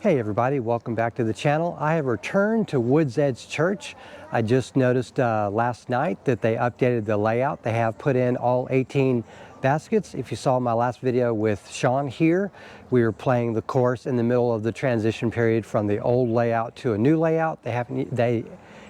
Hey everybody, welcome back to the channel. I have returned to Woods Edge Church. I just noticed last night that they updated the layout. They have put in all 18 baskets. If you saw my last video with Sean here, we were playing the course in the middle of the transition period from the old layout to a new layout. They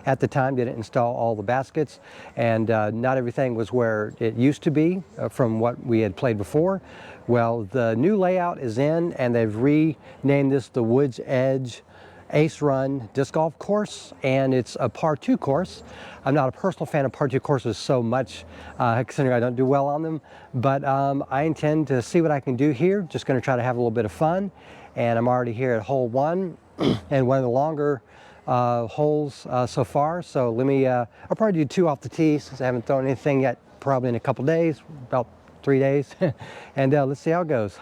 at the time didn't install all the baskets, and not everything was where it used to be from what we had played before. Well, the new layout is in, and they've renamed this the Woods Edge Ace Run Disc Golf Course, and it's a par 2 course. I'm not a personal fan of par 2 courses so much, considering I don't do well on them, but I intend to see what I can do here. Just going to try to have a little bit of fun, and I'm already here at hole 1, and one of the longer holes so far. So let me, I'll probably do 2 off the tee since I haven't thrown anything yet, probably in a couple days, about 3 days, and let's see how it goes.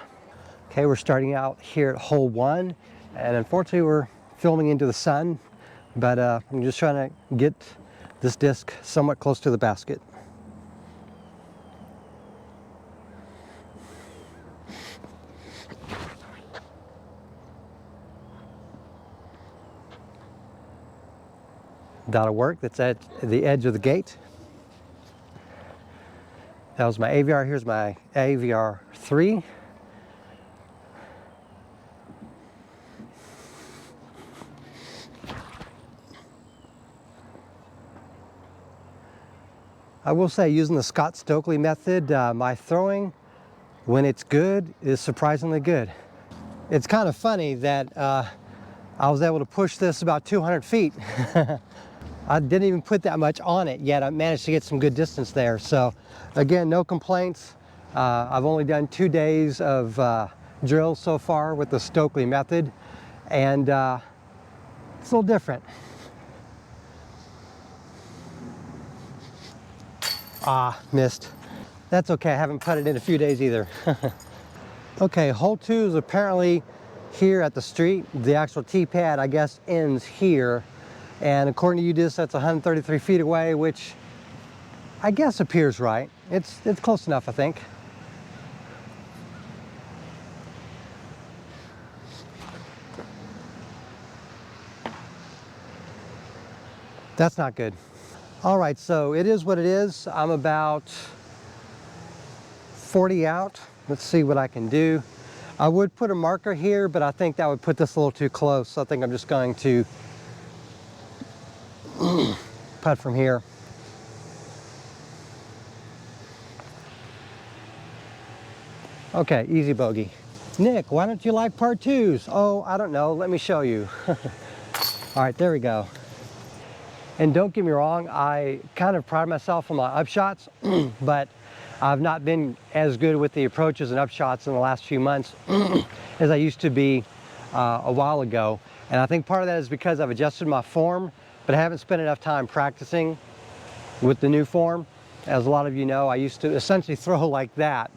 Okay, we're starting out here at hole 1, and unfortunately we're filming into the sun, but I'm just trying to get this disc somewhat close to the basket. That'll work. That's at the edge of the gate. That was my AVR. Here's my AVR 3. I will say, using the Scott Stokely method, my throwing, when it's good, is surprisingly good. It's kind of funny that I was able to push this about 200 feet. I didn't even put that much on it yet. I managed to get some good distance there. So again, no complaints. I've only done 2 days of drills so far with the Stokely method, and it's a little different. Ah, missed. That's okay, I haven't putted in a few days either. Okay, hole 2 is apparently here at the street. The actual tee pad, I guess, ends here. And according to UDisc, that's 133 feet away, which I guess appears right. It's close enough, I think. That's not good. All right, so it is what it is. I'm about 40 out. Let's see what I can do. I would put a marker here, but I think that would put this a little too close. So I think I'm just going to putt from here. Okay, easy bogey. Nick, why don't you like par 2s? Oh, I don't know. Let me show you. All right, there we go. And don't get me wrong, I kind of pride myself on my upshots, but I've not been as good with the approaches and upshots in the last few months as I used to be a while ago. And I think part of that is because I've adjusted my form, but I haven't spent enough time practicing with the new form. As a lot of you know, I used to essentially throw like that.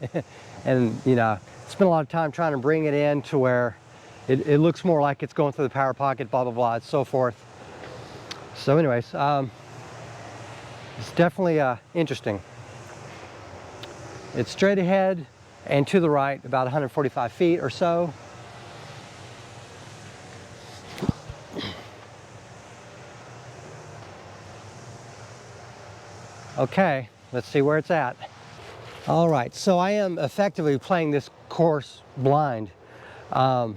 And, you know, spent a lot of time trying to bring it in to where it looks more like it's going through the power pocket, blah, blah, blah, and so forth. So anyways, it's definitely interesting. It's straight ahead and to the right, about 145 feet or so. Okay, let's see where it's at. All right, so I am effectively playing this course blind. Not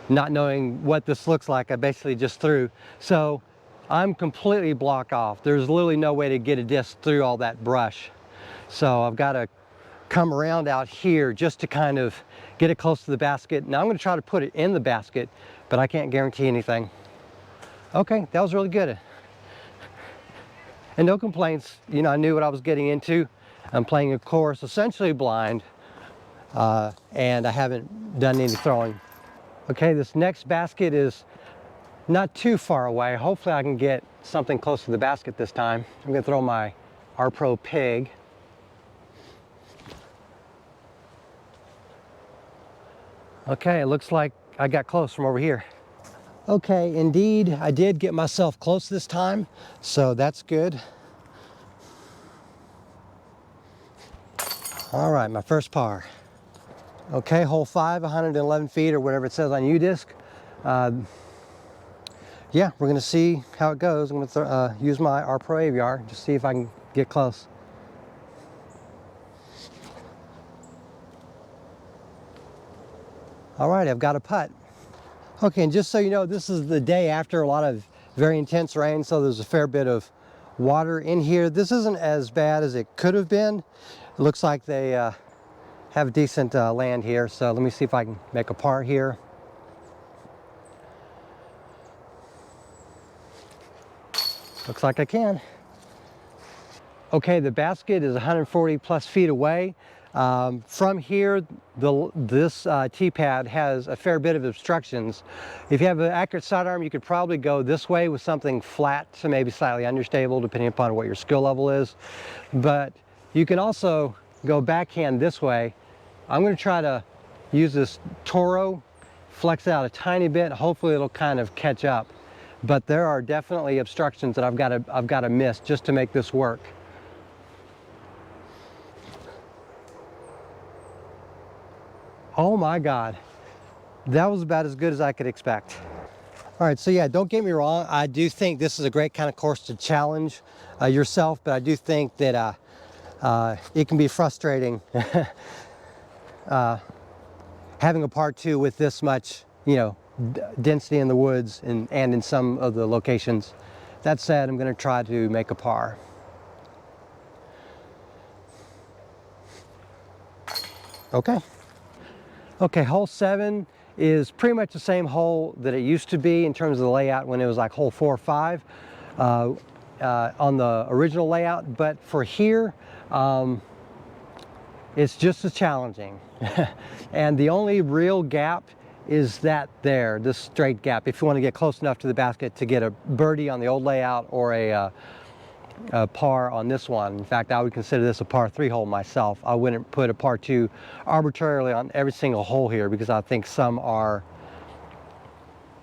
knowing what this looks like, I basically just threw. So I'm completely blocked off. There's literally no way to get a disc through all that brush. So I've got to come around out here just to kind of get it close to the basket. Now I'm going to try to put it in the basket, but I can't guarantee anything. Okay, that was really good. And no complaints. You know, I knew what I was getting into. I'm playing a course essentially blind, and I haven't done any throwing. Okay, this next basket is not too far away. Hopefully I can get something close to the basket this time. I'm going to throw my R-Pro Pig. Okay, it looks like I got close from over here. Okay, indeed, I did get myself close this time, so that's good. All right, my first par. Okay, hole 5, 111 feet or whatever it says on UDisc. Yeah, we're gonna see how it goes. I'm gonna use my R Pro AVR, just see if I can get close. All right, I've got a putt. Okay, and just so you know, this is the day after a lot of very intense rain, so there's a fair bit of water in here. This isn't as bad as it could have been. It looks like they have decent land here, so let me see if I can make a par here. Looks like I can. Okay, the basket is 140 plus feet away. From here, this tee pad has a fair bit of obstructions. If you have an accurate sidearm, you could probably go this way with something flat, so maybe slightly understable, depending upon what your skill level is. But you can also go backhand this way. I'm going to try to use this Toro, flex it out a tiny bit. Hopefully it'll kind of catch up. But there are definitely obstructions that I've got to miss just to make this work. Oh my God, that was about as good as I could expect. All right, so yeah, don't get me wrong. I do think this is a great kind of course to challenge yourself, but I do think that it can be frustrating having a par 2 with this much, density in the woods and in some of the locations. That said, I'm going to try to make a par. Okay. Okay, hole 7 is pretty much the same hole that it used to be in terms of the layout when it was like hole 4 or 5 on the original layout, but for here, it's just as challenging. And the only real gap is this straight gap, if you want to get close enough to the basket to get a birdie on the old layout or a par on this one. In fact, I would consider this a par 3 hole myself. I wouldn't put a par 2 arbitrarily on every single hole here because I think some are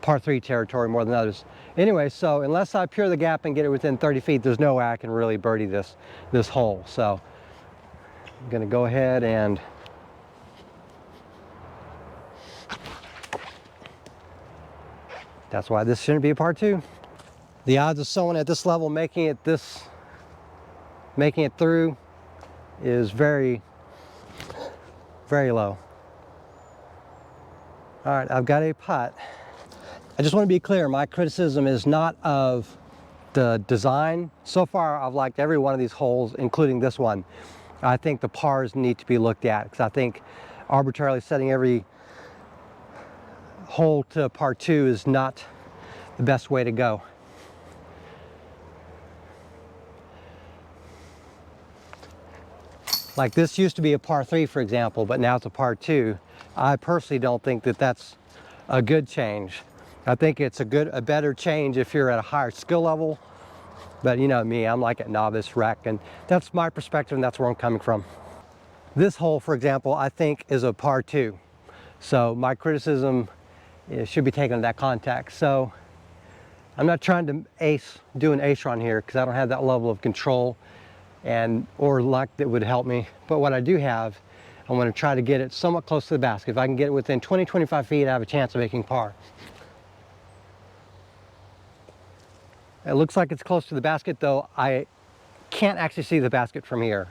par 3 territory more than others. Anyway, so unless I pure the gap and get it within 30 feet, there's no way I can really birdie this hole. So I'm going to go ahead and that's why this shouldn't be a par 2. The odds of someone at this level making it through is very, very low. All right, I've got a putt. I just want to be clear, my criticism is not of the design. So far, I've liked every one of these holes, including this one. I think the pars need to be looked at because I think arbitrarily setting every hole to par 2 is not the best way to go. Like this used to be a par 3, for example, but now it's a par 2. I personally don't think that that's a good change. I think it's a better change if you're at a higher skill level. But you know me, I'm like a novice rec, and that's my perspective and that's where I'm coming from. This hole, for example, I think is a par 2. So my criticism should be taken in that context. So I'm not trying to do an ace run here because I don't have that level of control or luck that would help me. But what I do have, I'm going to try to get it somewhat close to the basket. If I can get it within 20-25 feet, I have a chance of making par. It looks like it's close to the basket, though I can't actually see the basket from here.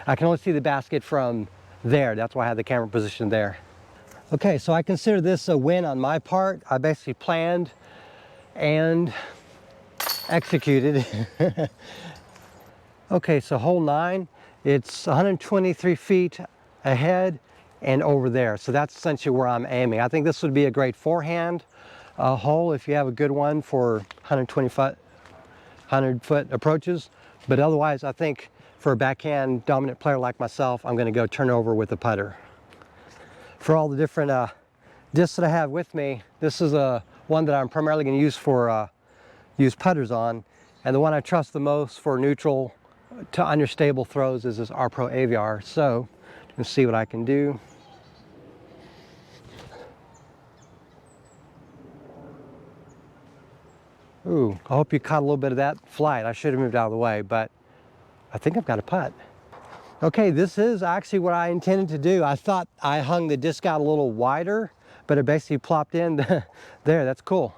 I can only see the basket from there. That's why I have the camera positioned there. Okay, so I consider this a win on my part. I basically planned and executed. Okay, so hole 9, it's 123 feet ahead and over there. So that's essentially where I'm aiming. I think this would be a great forehand hole if you have a good one for 100-foot approaches. But otherwise, I think for a backhand dominant player like myself, I'm going to go turn over with a putter. For all the different discs that I have with me, this is one that I'm primarily going to use for use putters on. And the one I trust the most for neutral to unstable throws is this R Pro AVR. So let's see what I can do. Ooh, I hope you caught a little bit of that flight. I should have moved out of the way, but I think I've got a putt. Okay, this is actually what I intended to do. I thought I hung the disc out a little wider, but it basically plopped in there. That's cool.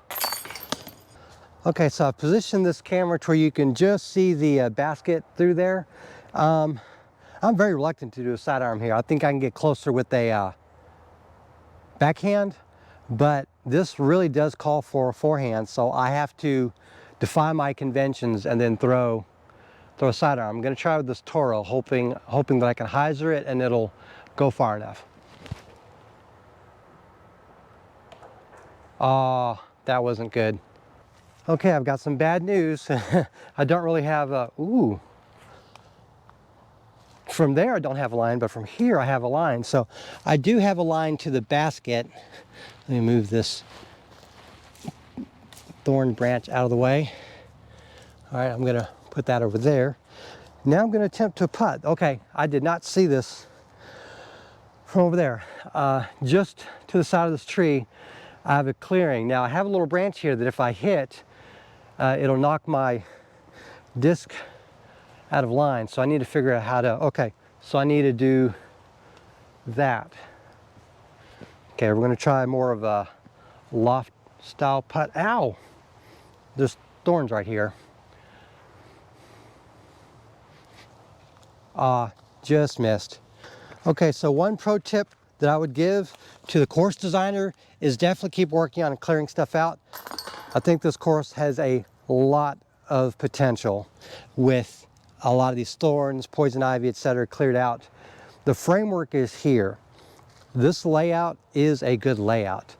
Okay, so I've positioned this camera to where you can just see the basket through there. I'm very reluctant to do a sidearm here. I think I can get closer with a backhand, but this really does call for a forehand, so I have to defy my conventions and then throw a sidearm. I'm going to try with this Toro, hoping that I can hyzer it and it'll go far enough. Oh, that wasn't good. Okay, I've got some bad news. I don't really have a, ooh. From there I don't have a line, but from here I have a line. So I do have a line to the basket. Let me move this thorn branch out of the way. All right, I'm gonna put that over there. Now I'm gonna attempt to putt. Okay, I did not see this from over there. Just to the side of this tree, I have a clearing. Now I have a little branch here that if I hit, it'll knock my disc out of line. So I need to figure out how to, okay, so I need to do that. Okay, we're gonna try more of a loft style putt. Ow! There's thorns right here. Just missed. Okay, so one pro tip that I would give to the course designer is definitely keep working on clearing stuff out. I think this course has a lot of potential with a lot of these thorns, poison ivy, etc. cleared out. The framework is here. This layout is a good layout,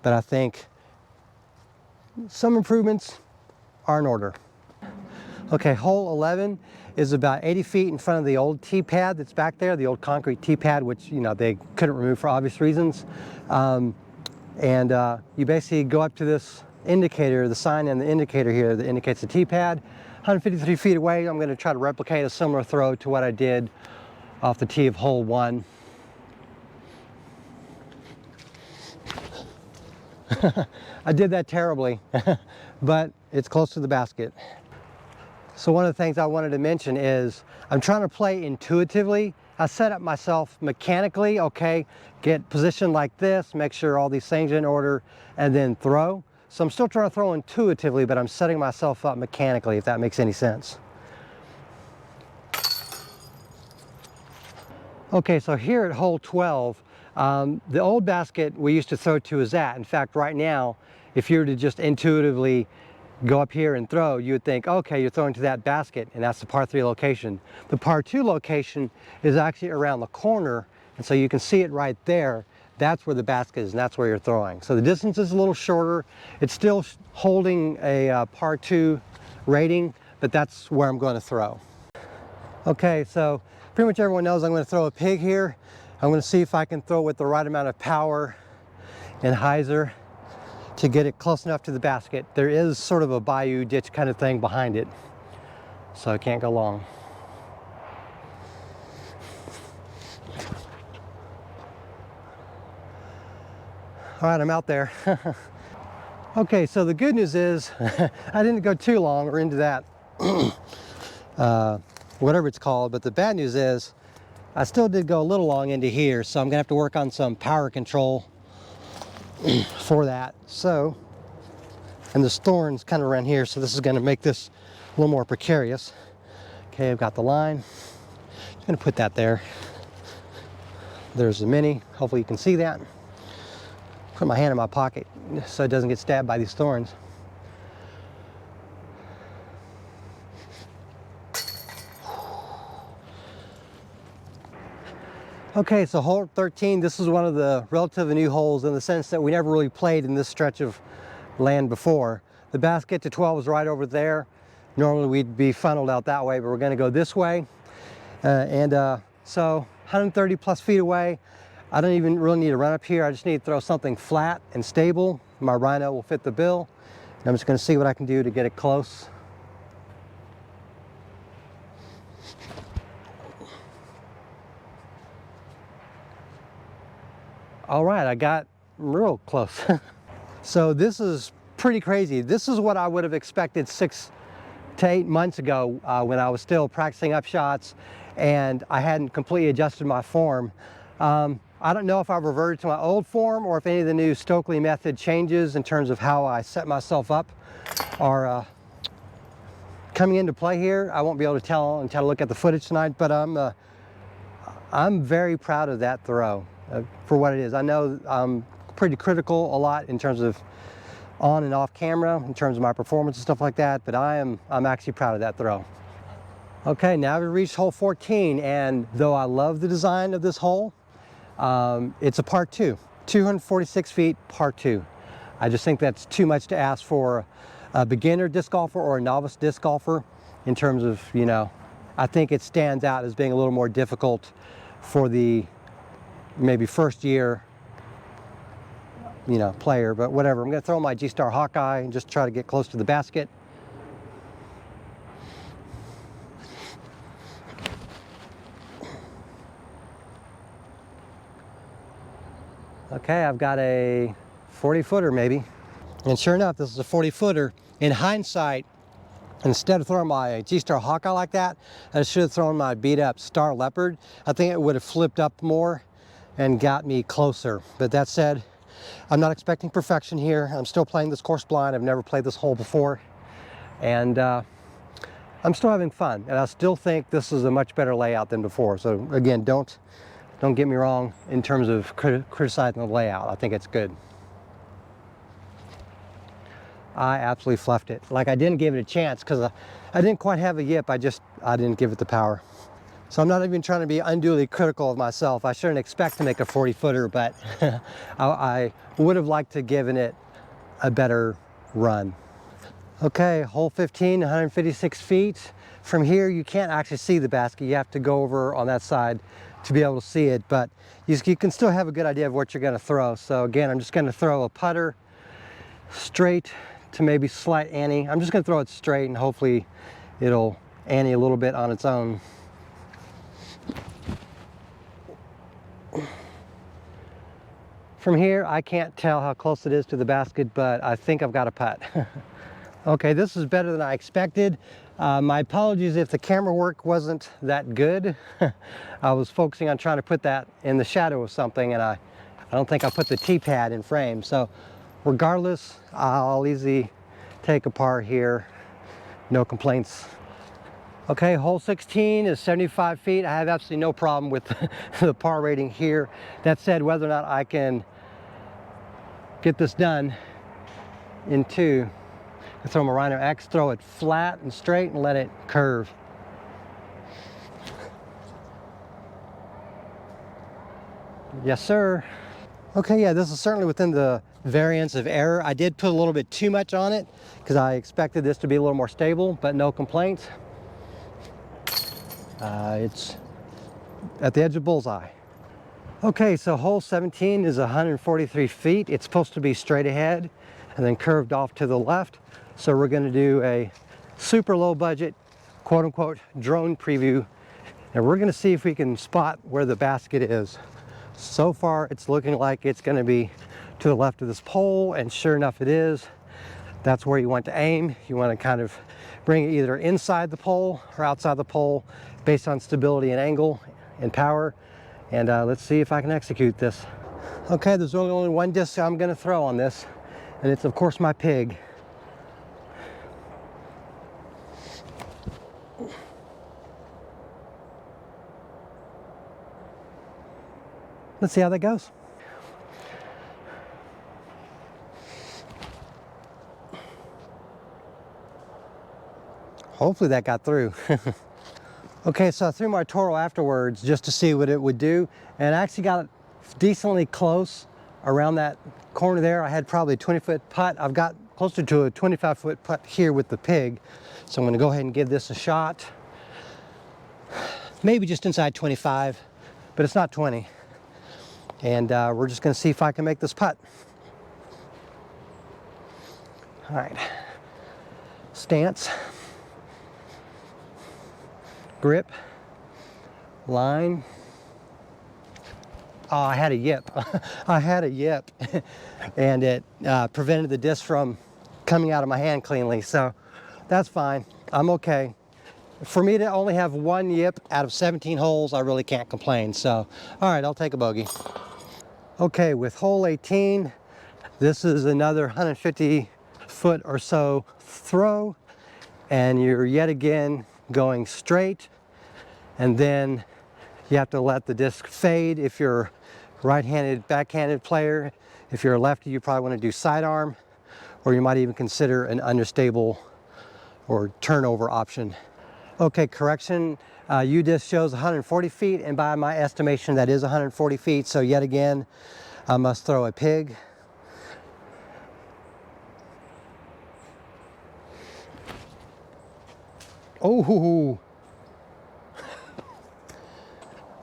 but I think some improvements are in order. Okay, hole 11 is about 80 feet in front of the old tee pad that's back there, the old concrete tee pad, which, you know, they couldn't remove for obvious reasons. You basically go up to this indicator, the sign and the indicator here that indicates the tee pad. 153 feet away, I'm going to try to replicate a similar throw to what I did off the tee of hole 1. I did that terribly, but it's close to the basket. So one of the things I wanted to mention is I'm trying to play intuitively. I set up myself mechanically, okay, get positioned like this, make sure all these things are in order, and then throw. So I'm still trying to throw intuitively, but I'm setting myself up mechanically, if that makes any sense. Okay, so here at hole 12, the old basket we used to throw to is that. In fact, right now, if you were to just intuitively go up here and throw, you would think, okay, you're throwing to that basket, and that's the par 3 location. The par 2 location is actually around the corner, and so you can see it right there. That's where the basket is, and that's where you're throwing. So the distance is a little shorter. It's still holding a par 2 rating, but that's where I'm going to throw. Okay, so pretty much everyone knows I'm going to throw a pig here. I'm going to see if I can throw with the right amount of power and hyzer to get it close enough to the basket. There is sort of a bayou ditch kind of thing behind it, so I can't go long. All right, I'm out there. Okay, so the good news is I didn't go too long or into that, whatever it's called, but the bad news is I still did go a little long into here, so I'm gonna have to work on some power control for that. So, and there's thorns kind of around here, so this is going to make this a little more precarious. Okay, I've got the line. I'm going to put that there. There's the mini. Hopefully you can see that. Put my hand in my pocket so it doesn't get stabbed by these thorns. Okay, so hole 13, this is one of the relatively new holes in the sense that we never really played in this stretch of land before. The basket to 12 is right over there. Normally we'd be funneled out that way, but we're going to go this way. So 130 plus feet away. I don't even really need to run up here. I just need to throw something flat and stable. My rhino will fit the bill. And I'm just going to see what I can do to get it close. All right, I got real close. So this is pretty crazy. This is what I would have expected 6 to 8 months ago when I was still practicing up shots and I hadn't completely adjusted my form. I don't know if I've reverted to my old form or if any of the new Stokely method changes in terms of how I set myself up are coming into play here. I won't be able to tell until I look at the footage tonight, but I'm very proud of that throw for what it is. I know I'm pretty critical a lot in terms of on and off camera, in terms of my performance and stuff like that, but I'm actually proud of that throw. Okay, now we reached hole 14, and though I love the design of this hole, it's a par 2, 246 feet, par 2. I just think that's too much to ask for a beginner disc golfer or a novice disc golfer in terms of, you know, I think it stands out as being a little more difficult for the maybe first year, you know, player, but whatever. I'm going to throw my G-Star Hawkeye and just try to get close to the basket. Okay, I've got a 40-footer maybe. And sure enough, this is a 40-footer. In hindsight, instead of throwing my G-Star Hawkeye like that, I should have thrown my beat-up Star Leopard. I think it would have flipped up more and got me closer. But that said, I'm not expecting perfection here. I'm still playing this course blind. I've never played this hole before. And I'm still having fun. And I still think this is a much better layout than before. So again, don't get me wrong in terms of criticizing the layout. I think it's good. I absolutely fluffed it. Like, I didn't give it a chance because I didn't quite have a yip. I didn't give it the power. So I'm not even trying to be unduly critical of myself. I shouldn't expect to make a 40-footer, but I would have liked to given it a better run. Okay, hole 15, 156 feet. From here, you can't actually see the basket. You have to go over on that side to be able to see it, but you can still have a good idea of what you're going to throw. So again, I'm just going to throw a putter straight to maybe slight ante. I'm just going to throw it straight and hopefully it'll ante a little bit on its own. From here, I can't tell how close it is to the basket, but I think I've got a putt. Okay, this is better than I expected. My apologies if the camera work wasn't that good. I was focusing on trying to put that in the shadow of something, and I don't think I put the T-pad in frame. So regardless, I'll easily take a par here. No complaints. Okay, hole 16 is 75 feet. I have absolutely no problem with the par rating here. That said, whether or not I can get this done in two, I throw my Rhino X, throw it flat and straight and let it curve. Yes, sir. Okay, yeah, this is certainly within the variance of error. I did put a little bit too much on it because I expected this to be a little more stable, but no complaints. It's at the edge of bullseye. Okay, so hole 17 is 143 feet. It's supposed to be straight ahead and then curved off to the left. So we're going to do a super low budget, quote unquote, drone preview. And we're going to see if we can spot where the basket is. So far, it's looking like it's going to be to the left of this pole, and sure enough it is. That's where you want to aim. You want to kind of bring it either inside the pole or outside the pole based on stability and angle and power. And let's see if I can execute this. Okay, there's only one disc I'm going to throw on this, and it's of course my pig. Let's see how that goes. Hopefully that got through. Okay, so I threw my Toro afterwards just to see what it would do, and I actually got it decently close around that corner there. I had probably a 20-foot putt. I've got closer to a 25-foot putt here with the pig. So I'm going to go ahead and give this a shot. Maybe just inside 25, but it's not 20. And we're just going to see if I can make this putt. All right, stance, grip, line. Oh, I had a yip. I had a yip, and it prevented the disc from coming out of my hand cleanly. So that's fine. I'm okay. For me to only have one yip out of 17 holes, I really can't complain. So, all right, I'll take a bogey. Okay, with hole 18, this is another 150 foot or so throw, and you're yet again going straight, and then you have to let the disc fade if you're right-handed, backhanded player. If you're a lefty, you probably want to do sidearm, or you might even consider an understable or turnover option. Okay, correction, U-disc shows 140 feet, and by my estimation, that is 140 feet. So yet again, I must throw a pig. Oh,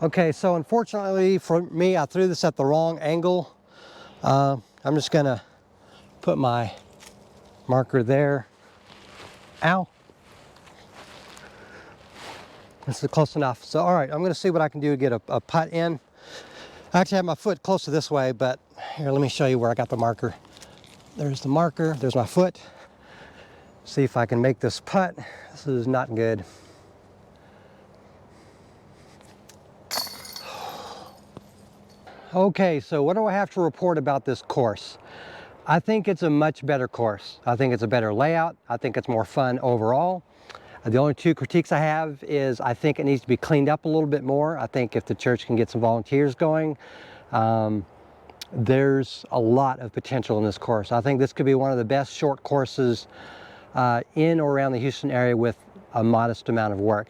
okay, so unfortunately for me, I threw this at the wrong angle. I'm just gonna put my marker there. Ow. This is close enough. So, all right, I'm gonna see what I can do to get a putt in. I actually have my foot closer this way, but here, let me show you where I got the marker. There's the marker, there's my foot. See if I can make this putt. This is not good. Okay, so what do I have to report about this course? I think it's a much better course. I think it's a better layout. I think it's more fun overall. The only two critiques I have is I think it needs to be cleaned up a little bit more. I think if the church can get some volunteers going, there's a lot of potential in this course. I think this could be one of the best short courses in or around the Houston area with a modest amount of work.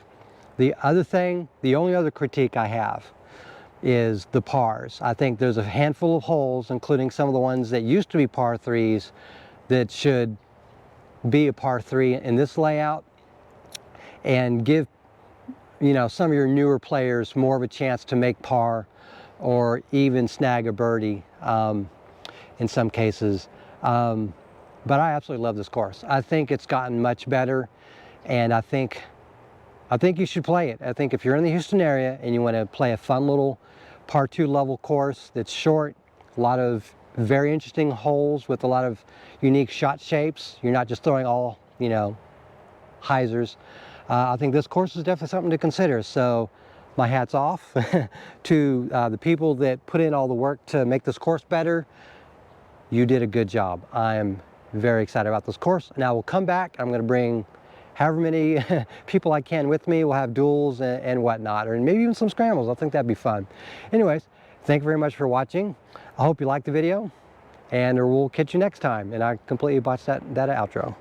The only other critique I have is the pars. I think there's a handful of holes, including some of the ones that used to be par threes, that should be a par three in this layout, and give, you know, some of your newer players more of a chance to make par or even snag a birdie in some cases. But I absolutely love this course. I think it's gotten much better, and I think you should play it. I think if you're in the Houston area and you want to play a fun little par 2 level course that's short, a lot of very interesting holes with a lot of unique shot shapes, you're not just throwing all, you know, hyzers. I think this course is definitely something to consider. So my hat's off to the people that put in all the work to make this course better. You did a good job. I am very excited about this course, and I will come back. I'm going to bring however many people I can with me. We'll have duels and whatnot, or maybe even some scrambles. I think that'd be fun. Anyways, thank you very much for watching. I hope you liked the video, and we'll catch you next time. And I completely botched that outro.